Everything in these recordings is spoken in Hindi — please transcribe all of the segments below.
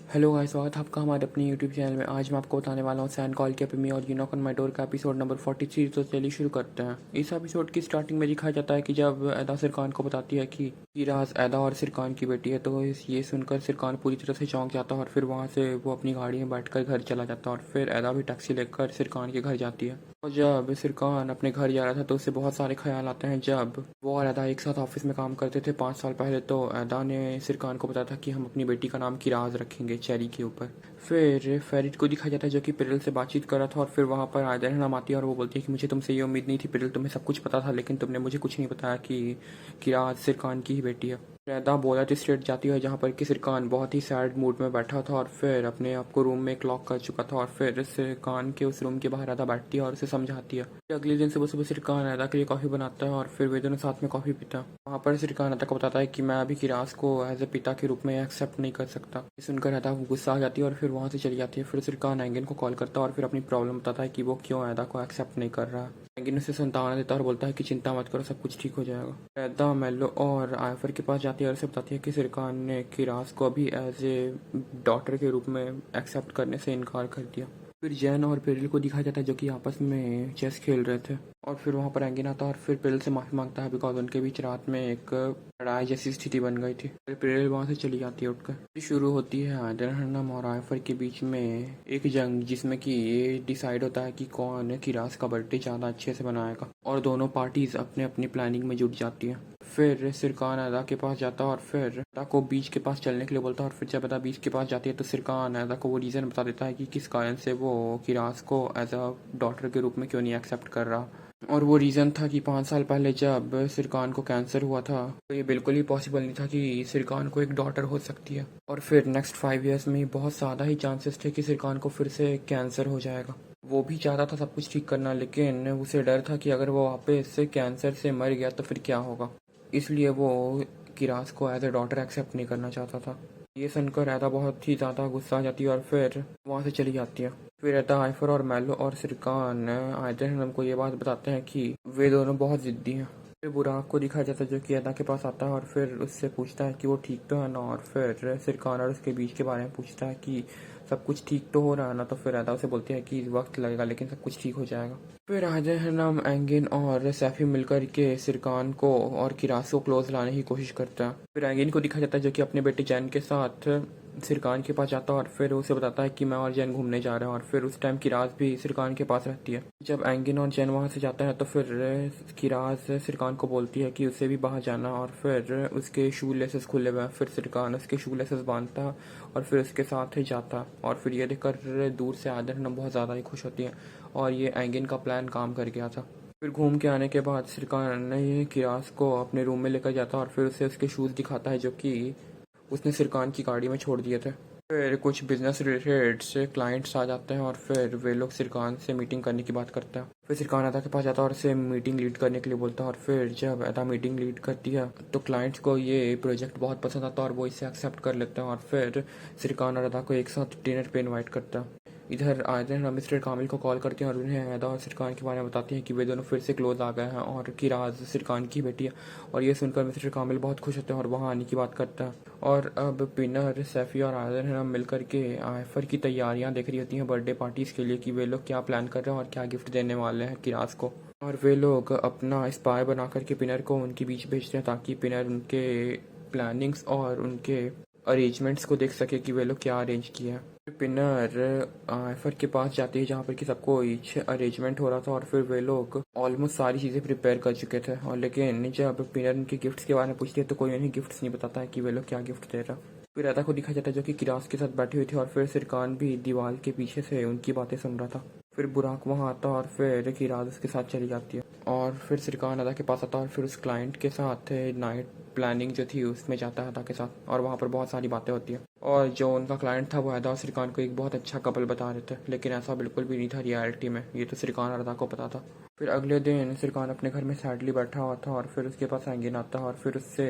हेलो गाइस, स्वागत है आपका हमारे अपने यूट्यूब चैनल में। आज मैं आपको बताने वाला हूँ सैन कॉल के मी और you knock on my door का एपिसोड नंबर 43। तो चलिए शुरू करते हैं। इस एपिसोड की स्टार्टिंग में दिखाया जाता है कि जब अदा सिरकान को बताती है कि राज अदा और सिरकान की बेटी है, तो ये सुनकर सिरकान पूरी तरह से चौंक जाता है और फिर वहाँ से वो अपनी गाड़ी में बैठकर घर चला जाता है और फिर अदा भी टैक्सी लेकर सिरकान के घर जाती है। और जब सिरकान अपने घर जा रहा था तो उसे बहुत सारे ख्याल आते हैं। जब वो और अदा एक साथ ऑफिस में काम करते थे 5 साल पहले, तो अदा ने सिरकान को बताया था कि हम अपनी बेटी का नाम किराज रखेंगे चेरी के ऊपर। फिर फेरिड को दिखाया जाता है जो कि पिरल से बातचीत कर रहा था और फिर वहाँ पर आयदर नाम आती है और वो बोलती है कि मुझे तुमसे ये उम्मीद नहीं थी पिरल, तुम्हें सब कुछ पता था लेकिन तुमने मुझे कुछ नहीं बताया कि किराज सिरकान की ही बेटी है। रैदा बोलत स्ट्रेट जाती है जहाँ पर कि सिरकान बहुत ही सैड मूड में बैठा था और फिर अपने आप को रूम में एक लॉक कर चुका था और फिर सिरकान के उस रूम के बाहर रैदा बैठती है और उसे समझाती है। फिर अगले दिन सुबह सुबह सिरकान रैदा के लिए कॉफ़ी बनाता है और फिर वे दोनों साथ में कॉफ़ी पीता है। वहाँ पर सिरकान रैदा को बताता है कि मैं अभी किराज को एज ए पिता के रूप में एक्सेप्ट नहीं कर सकता। ये सुनकर रैदा गुस्सा आ जाती है और फिर वहाँ से चली जाती है। फिर सिरकान एंगन को कॉल करता है और फिर अपनी प्रॉब्लम बताता है कि वो क्यों रैदा को एक्सेप्ट नहीं कर रहा। एंगिन उसे सांत्वना देता है और बोलता है कि चिंता मत करो, सब कुछ ठीक हो जाएगा। रैदा मेलो और आयफर के पास जाती है और उसे बताती है कि सिरकान ने किराज को अभी एज ए डॉटर के रूप में एक्सेप्ट करने से इनकार कर दिया। फिर जैन और पेरिल को दिखाया जाता है जो कि आपस में चेस खेल रहे थे और फिर वहाँ पर एंगिन आता है और फिर पेरिल से माफी मांगता है बिकॉज उनके बीच रात में एक लड़ाई जैसी स्थिति बन गई थी। फिर पेरिल वहाँ से चली जाती है उठकर। फिर शुरू होती है आयदर हन्नम और आयफर के बीच में एक जंग जिसमें कि ये डिसाइड होता है कि कौन किराज का बर्थडे ज़्यादा अच्छे से मनाएगा और दोनों पार्टीज अपने अपनी प्लानिंग में जुट जाती हैं। फिर सिरकान अदा के पास जाता है और फिर अदा को बीच के पास चलने के लिए बोलता है और फिर जब अदा बीच के पास जाती है तो सिरकान अदा को वो रीज़न बता देता है कि किस कारण से वो किराज को एज अ डॉटर के रूप में क्यों नहीं एक्सेप्ट कर रहा। और वो रीज़न था कि 5 साल पहले जब सिरकान को कैंसर हुआ था तो ये बिल्कुल ही पॉसिबल नहीं था कि सिरकान को एक डॉटर हो सकती है और फिर नेक्स्ट 5 ईयर्स में बहुत ज़्यादा ही चांसेस थे कि सिरकान को फिर से कैंसर हो जाएगा। वो भी चाहता था सब कुछ ठीक करना, लेकिन उसे डर था कि अगर वो वापस से कैंसर से मर गया तो फिर क्या होगा, इसलिए वो किराज को एज ए डॉटर एक्सेप्ट नहीं करना चाहता था। ये सुनकर ऐदा बहुत ही ज़्यादा गुस्सा आ जाती है और फिर वहाँ से चली जाती है। फिर ऐदा आइफर और मेलो और सिरकान आयदर हमको ये बात बताते हैं कि वे दोनों बहुत ज़िद्दी हैं। फिर बुराक को दिखाया जाता है जो कि ऐदा के पास आता है और फिर उससे पूछता है कि वो ठीक तो है ना, और फिर सिरकान और उसके बीच के बारे में पूछता है कि सब कुछ ठीक तो हो रहा है ना। तो फिर ऐदा उसे बोलती है कि वक्त लगेगा लेकिन सब कुछ ठीक हो जाएगा। फिर आयदर नाम एंगिन और सैफी मिलकर के सिरकान को और किराज को क्लोज लाने की कोशिश करता है। फिर एंगिन को दिखाया जाता है जो कि अपने बेटे जैन के साथ सिरकान के पास जाता है और फिर उसे बताता है कि मैं और जैन घूमने जा रहे हैं और फिर उस टाइम किराज भी सिरकान के पास रहती है। जब एंगिन और जैन वहाँ से जाता है तो फिर किराज सिरकान को बोलती है कि उसे भी बाहर जाना और फिर उसके शू लेसेस खुले हुए हैं। फिर सिरकान उसके शू लेसेस बांधता है और फिर उसके साथ ही जाता और फिर ये देखकर दूर से आदर बहुत ज़्यादा ही खुश होती है और ये एंगिन का प्लान काम कर गया था। फिर घूम के आने के बाद सिरकान ने किराज को अपने रूम में लेकर जाता और फिर उसे उसके शूज़ दिखाता है जो कि उसने सिरकान की गाड़ी में छोड़ दिए थे। फिर कुछ बिजनेस रिलेटेड से क्लाइंट्स आ जाते हैं और फिर वे लोग सिरकान से मीटिंग करने की बात करते हैं। फिर सिरकान अदा के पास जाता है और उसे मीटिंग लीड करने के लिए बोलता है और फिर जब अदा मीटिंग लीड करती है तो क्लाइंट्स को ये प्रोजेक्ट बहुत पसंद आता है और वो इसे एक्सेप्ट कर लेते हैं और फिर सिरकान और अदा को एक साथ डिनर पे इन्वाइट करता है। इधर आयदन मिस्टर कामिल को कॉल करते हैं और उन्हें अदा और सिरकान के बारे में बताते हैं कि वे दोनों फिर से क्लोज आ गए हैं और किराज सिरकान की बेटी है। और ये सुनकर मिस्टर कामिल बहुत खुश होते हैं और वहाँ आने की बात करता है। और अब पिनर सैफी और आयदन हम मिल कर के आयफर की तैयारियां देख रही होती हैं बर्थडे पार्टीज़ के लिए कि वे लोग क्या प्लान कर रहे हैं और क्या गिफ्ट देने वाले हैं किराज को। और वे लोग अपना स्पाई बना करके पिनर को उनके बीच भेजते हैं ताकि पिनर उनके प्लानिंग्स और उनके अरेंजमेंट्स को देख सके कि वे लोग क्या अरेंज किया है। पिनर आयफर के पास जाती है जहाँ पर कि सबको अरेंजमेंट हो रहा था और फिर वे लोग ऑलमोस्ट सारी चीज़ें प्रिपेयर कर चुके थे और लेकिन जब पिनर उनके गिफ्ट्स के बारे में पूछती है तो कोई उन्हें गिफ्ट्स नहीं बताता है कि वे लोग क्या गिफ्ट दे रहा। फिर ऐदा को दिखाया जाता है जो कि किराज के साथ बैठी हुई थी और फिर सिरकान भी दीवार के पीछे से उनकी बातें सुन रहा था। फिर बुराक वहाँ आता और फिर किराज उसके साथ चली जाती है और फिर सिरकान अदा के पास आता और फिर उस क्लाइंट के साथ नाइट प्लानिंग जो थी उसमें जाता है अदा के साथ और वहाँ पर बहुत सारी बातें होती है। और जो उनका क्लाइंट था वो अदा और सिरकान को एक बहुत अच्छा कपल बता रहे थे लेकिन ऐसा बिल्कुल भी नहीं था रियलिटी में, ये तो सिरकान और अदा को पता था। फिर अगले दिन सिरकान अपने घर में सैडली बैठा हुआ था और फिर उसके पास एंगिन आता है और फिर उससे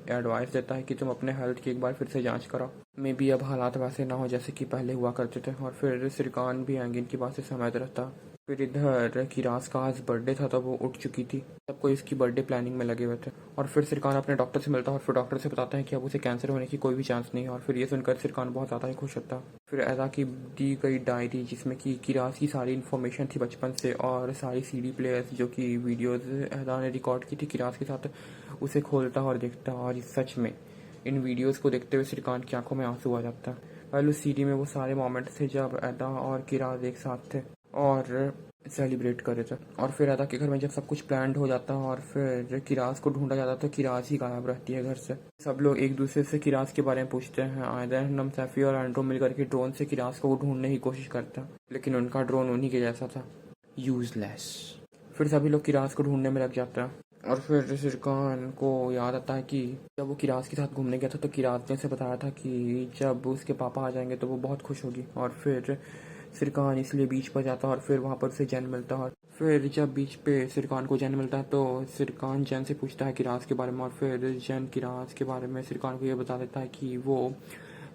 एडवाइस देता है कि तुम अपने हेल्थ की एक बार फिर से जांच करो, मे बी अब हालात वैसे ना हो जैसे कि पहले हुआ करते थे। और फिर सिरकान भी एंगिन की बात से सहमत रहता। फिर इधर किरास का आज बर्थडे था तो वो उठ चुकी थी, सबको इसकी बर्थडे प्लानिंग में लगे हुए थे। और फिर सिरकान अपने डॉक्टर से मिलता है और फिर डॉक्टर से बताता है कि अब उसे कैंसर होने की कोई भी चांस नहीं है। और फिर ये सुनकर सिरकान बहुत ज़्यादा ही खुश होता है। फिर ऐदा की दी गई डायरी जिसमें कि किरास की सारी इन्फॉर्मेशन थी बचपन से और सारी सीडी प्लेयर्स जो कि वीडियोज़ ऐदा ने रिकॉर्ड की थी किरास के साथ, उसे खोलता और देखता। और सच में इन वीडियोज़ को देखते हुए सिरकान की आंखों में आंसू आ जाता है। पहले उस सीडी में वो सारे मोमेंट्स थे जब ऐदा और किरास एक साथ थे और सेलिब्रेट कर रहे थे। और फिर ऐदा के घर में जब सब कुछ प्लान्ड हो जाता है और फिर किरास को ढूंढा जाता है तो किरास ही गायब रहती है घर से। सब लोग एक दूसरे से किरास के बारे में पूछते हैं। आयदर नम सैफी और एंड्रो मिलकर के ड्रोन से किरास को ढूंढने की कोशिश करते हैं, लेकिन उनका ड्रोन उन्हीं के जैसा था, यूजलेस। फिर सभी लोग किरास को ढूंढने में लग जाते हैं। और फिर सिरकान को याद आता है कि जब वो किरास के साथ घूमने गया था तो किरास ने उसे बताया था कि जब उसके पापा आ जाएंगे तो वो बहुत खुश होगी। और फिर सिरकान इसलिए बीच पर जाता है और फिर वहाँ पर उसे जैन मिलता है। और फिर जब बीच पे सिरकान को जैन मिलता है तो सिरकान जैन से पूछता है किरास के बारे में। और फिर जैन किरास के बारे में सिरकान को ये बता देता है कि वो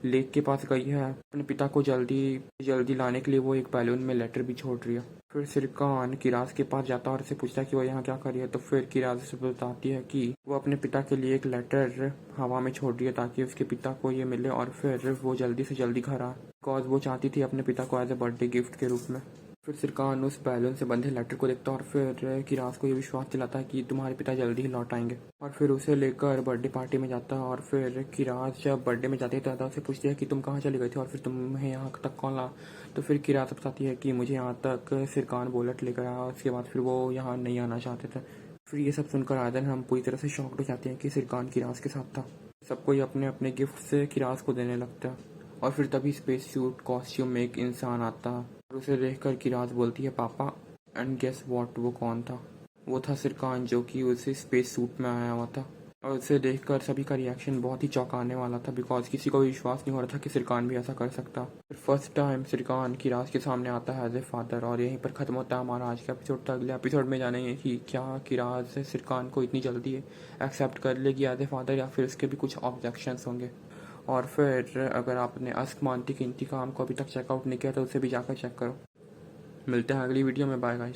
लेक के पास गई है, अपने पिता को जल्दी जल्दी लाने के लिए वो एक बैलून में लेटर भी छोड़ रही है। फिर सिरकान किरास के पास जाता है और उसे पूछता है कि वो यहाँ क्या कर रही है। तो फिर किरास उसे बताती है कि वो अपने पिता के लिए एक लेटर हवा में छोड़ रही है ताकि उसके पिता को ये मिले और फिर वो जल्दी से जल्दी घर आए, बिकॉज वो चाहती थी अपने पिता को एज ए बर्थडे गिफ्ट के रूप में। फिर सिरकान उस बैलून से बंधे लेटर को देखता है और फिर किरास को ये विश्वास दिलाता है कि तुम्हारे पिता जल्दी ही लौट आएंगे। और फिर उसे लेकर बर्थडे पार्टी में जाता है। और फिर किरास जब बर्थडे में जाती है तो ऐदा उसे पूछती है कि तुम कहाँ चली गई थी और फिर तुम्हें यहाँ तक कौन ला। तो फिर किरास बताती है कि मुझे यहाँ तक सिरकान बुलेट लेकर आया और उसके बाद फिर वो यहाँ नहीं आना चाहते थे। फिर ये सब सुनकर आयदन हम पूरी तरह से शॉक्ड हो जाते हैं कि सिरकान किरास के साथ था। सब कोई अपने अपने गिफ्ट से किरास को देने लगता है। और फिर तभी स्पेस सूट कॉस्ट्यूम में एक इंसान आता है और उसे देखकर किरास बोलती है पापा। एंड गेस व्हाट, वो कौन था? वो था सिरकान जो कि उसे स्पेस सूट में आया हुआ था। और उसे देखकर सभी का रिएक्शन बहुत ही चौंकाने वाला था, बिकॉज किसी को विश्वास नहीं हो रहा था कि सिरकान भी ऐसा कर सकता। फिर फर्स्ट टाइम सिरकान किरास के सामने आता है एज ए फादर। और यहीं पर ख़त्म होता है हमारा आज का एपिसोड। तो अगले एपिसोड में जानेंगे कि क्या किरास सिरकान को इतनी जल्दी एक्सेप्ट कर लेगी एज ए फादर या फिर उसके भी कुछ ऑब्जेक्शंस होंगे। और फिर अगर आपने अस्क मानती के इंतकाम को अभी तक चेकआउट नहीं किया तो उसे भी जाकर चेक करो। मिलते हैं अगली वीडियो में, बाय गाइस।